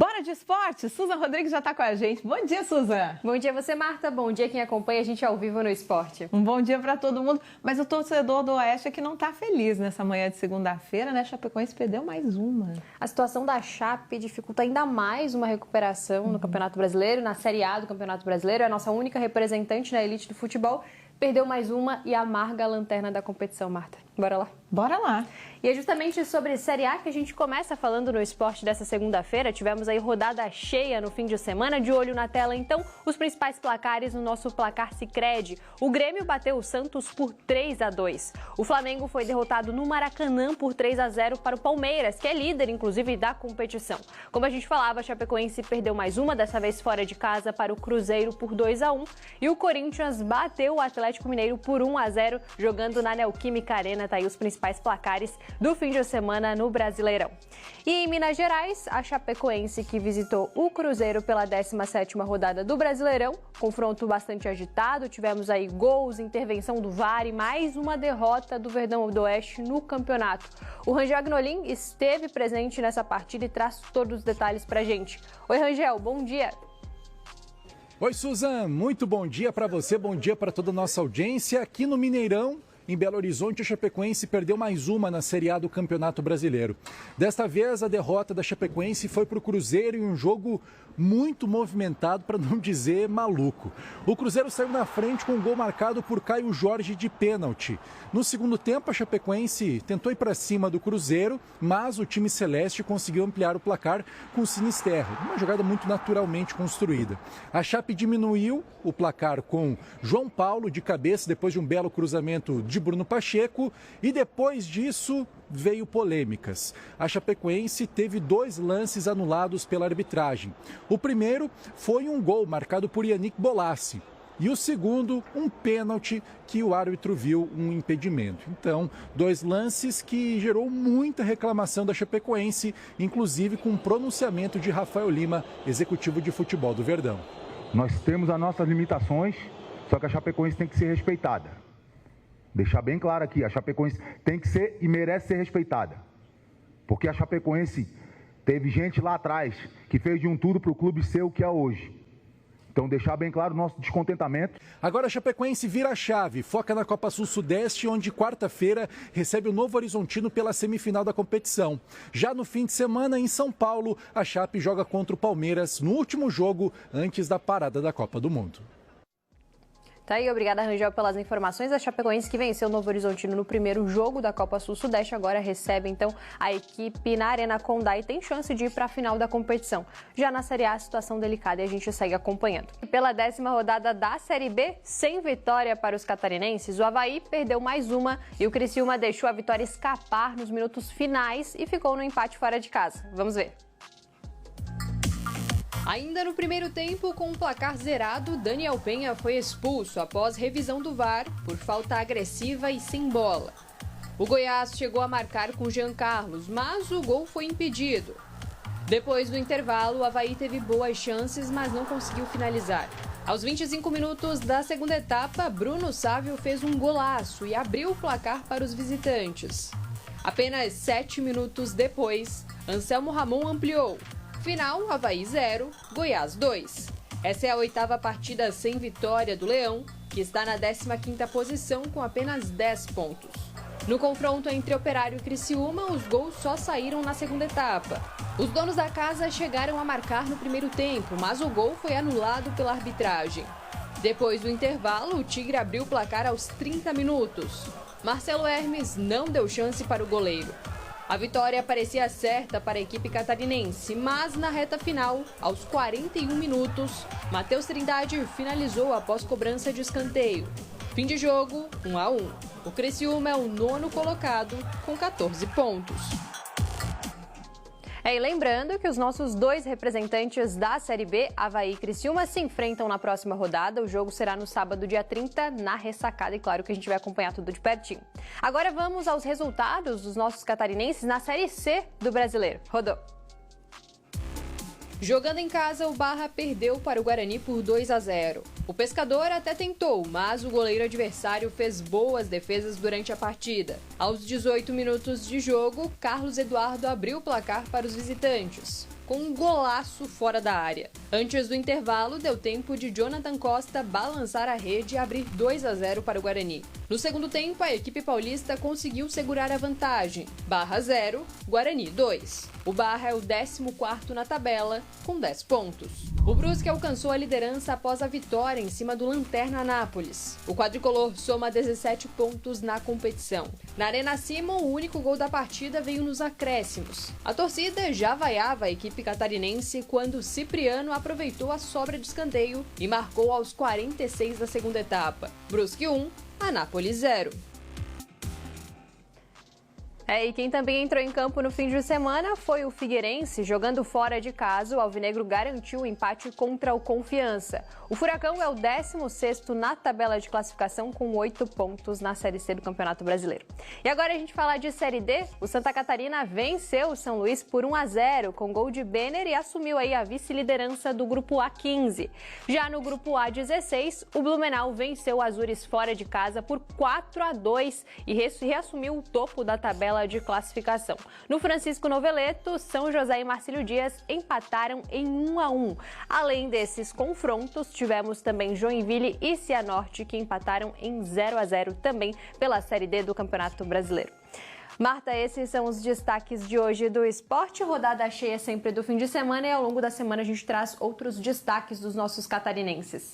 Bora de esporte? Susan Rodrigues já está com a gente. Bom dia, Susan. Bom dia você, Marta. Bom dia quem acompanha a gente ao vivo no esporte. Um bom dia para todo mundo. Mas o torcedor do Oeste é que não está feliz nessa manhã de segunda-feira, né? Chapecoense perdeu mais uma. A situação da Chape dificulta ainda mais uma recuperação no Campeonato Brasileiro, na Série A do Campeonato Brasileiro. É a nossa única representante na elite do futebol. Perdeu mais uma e amarga a lanterna da competição, Marta. Bora lá? Bora lá. E é justamente sobre Série A que a gente começa falando no esporte dessa segunda-feira. Tivemos aí rodada cheia no fim de semana. De olho na tela, então, os principais placares no nosso placar Sicredi. O Grêmio bateu o Santos por 3-2. O Flamengo foi derrotado no Maracanã por 3-0 para o Palmeiras, que é líder, inclusive, da competição. Como a gente falava, a Chapecoense perdeu mais uma, dessa vez fora de casa, para o Cruzeiro por 2-1. E o Corinthians bateu o Atlético Mineiro por 1-0, jogando na Neoquímica Arena. Tá aí os principais placares do fim de semana no Brasileirão. E em Minas Gerais, a Chapecoense, que visitou o Cruzeiro pela 17ª rodada do Brasileirão, confronto bastante agitado, tivemos aí gols, intervenção do VAR e mais uma derrota do Verdão do Oeste no campeonato. O Rangel Agnolin esteve presente nessa partida e traz todos os detalhes pra gente. Oi, Rangel, bom dia! Oi, Susan, muito bom dia para você, bom dia para toda a nossa audiência aqui no Mineirão. Em Belo Horizonte, a Chapecoense perdeu mais uma na Série A do Campeonato Brasileiro. Desta vez, a derrota da Chapecoense foi para o Cruzeiro em um jogo muito movimentado, para não dizer maluco. O Cruzeiro saiu na frente com um gol marcado por Caio Jorge de pênalti. No segundo tempo, a Chapecoense tentou ir para cima do Cruzeiro, mas o time celeste conseguiu ampliar o placar com o Sinisterra, uma jogada muito naturalmente construída. A Chape diminuiu o placar com João Paulo de cabeça depois de um belo cruzamento de Bruno Pacheco e depois disso veio polêmicas. A Chapecoense teve 2 lances anulados pela arbitragem. O primeiro foi um gol marcado por Yannick Bolassi. E o segundo, um pênalti que o árbitro viu um impedimento. Então, 2 lances que gerou muita reclamação da Chapecoense, inclusive com o pronunciamento de Rafael Lima, executivo de futebol do Verdão. Nós temos as nossas limitações, só que a Chapecoense tem que ser respeitada. Deixar bem claro aqui, a Chapecoense tem que ser e merece ser respeitada. Porque a Chapecoense teve gente lá atrás que fez de um tudo para o clube ser o que é hoje. Então, deixar bem claro o nosso descontentamento. Agora a Chapecoense vira a chave, foca na Copa Sul-Sudeste, onde quarta-feira recebe o Novo Horizontino pela semifinal da competição. Já no fim de semana, em São Paulo, a Chape joga contra o Palmeiras no último jogo antes da parada da Copa do Mundo. Tá aí, obrigada, Rangel, pelas informações. A Chapecoense, que venceu o Novo Horizontino no primeiro jogo da Copa Sul-Sudeste, agora recebe, então, a equipe na Arena Condá e tem chance de ir para a final da competição. Já na Série A, a situação delicada e a gente segue acompanhando. E pela 10ª rodada da Série B, sem vitória para os catarinenses, o Avaí perdeu mais uma e o Criciúma deixou a vitória escapar nos minutos finais e ficou no empate fora de casa. Vamos ver. Ainda no primeiro tempo, com o placar zerado, Daniel Penha foi expulso após revisão do VAR por falta agressiva e sem bola. O Goiás chegou a marcar com Jean Carlos, mas o gol foi impedido. Depois do intervalo, o Avaí teve boas chances, mas não conseguiu finalizar. Aos 25 minutos da segunda etapa, Bruno Sávio fez um golaço e abriu o placar para os visitantes. Apenas 7 minutos depois, Anselmo Ramon ampliou. Final, Avaí 0, Goiás 2. Essa é a 8ª partida sem vitória do Leão, que está na 15ª posição com apenas 10 pontos. No confronto entre Operário e Criciúma, os gols só saíram na segunda etapa. Os donos da casa chegaram a marcar no primeiro tempo, mas o gol foi anulado pela arbitragem. Depois do intervalo, o Tigre abriu o placar aos 30 minutos. Marcelo Hermes não deu chance para o goleiro. A vitória parecia certa para a equipe catarinense, mas na reta final, aos 41 minutos, Matheus Trindade finalizou após cobrança de escanteio. Fim de jogo, 1-1. O Criciúma é o 9º colocado, com 14 pontos. E lembrando que os nossos 2 representantes da Série B, Avaí e Criciúma, se enfrentam na próxima rodada. O jogo será no sábado, dia 30, na Ressacada. E claro que a gente vai acompanhar tudo de pertinho. Agora vamos aos resultados dos nossos catarinenses na Série C do Brasileiro. Rodou. Jogando em casa, o Barra perdeu para o Guarani por 2-0. O Pescador até tentou, mas o goleiro adversário fez boas defesas durante a partida. Aos 18 minutos de jogo, Carlos Eduardo abriu o placar para os visitantes. com um golaço fora da área. Antes do intervalo, deu tempo de Jonathan Costa balançar a rede e abrir 2-0 para o Guarani. No segundo tempo, a equipe paulista conseguiu segurar a vantagem. Barra 0, Guarani 2. O Barra é o 14º na tabela, com 10 pontos. O Brusque alcançou a liderança após a vitória em cima do Lanterna Nápoles. O quadricolor soma 17 pontos na competição. Na Arena Simon, o único gol da partida veio nos acréscimos. A torcida já vaiava a equipe catarinense quando Cipriano aproveitou a sobra de escanteio e marcou aos 46 da segunda etapa. Brusque 1, Anápolis 0. E quem também entrou em campo no fim de semana foi o Figueirense. Jogando fora de casa, o alvinegro garantiu o empate contra o Confiança. O Furacão é o 16º na tabela de classificação com 8 pontos na Série C do Campeonato Brasileiro. E agora a gente falar de Série D. O Santa Catarina venceu o São Luís por 1-0 com gol de Benner e assumiu aí a vice-liderança do Grupo A15. Já no Grupo A16, o Blumenau venceu o Azures fora de casa por 4-2 e reassumiu o topo da tabela de classificação. No Francisco Noveleto, São José e Marcílio Dias empataram em 1-1. Além desses confrontos, tivemos também Joinville e Cianorte que empataram em 0-0 também pela Série D do Campeonato Brasileiro. Marta, esses são os destaques de hoje do esporte. Rodada cheia sempre do fim de semana e ao longo da semana a gente traz outros destaques dos nossos catarinenses.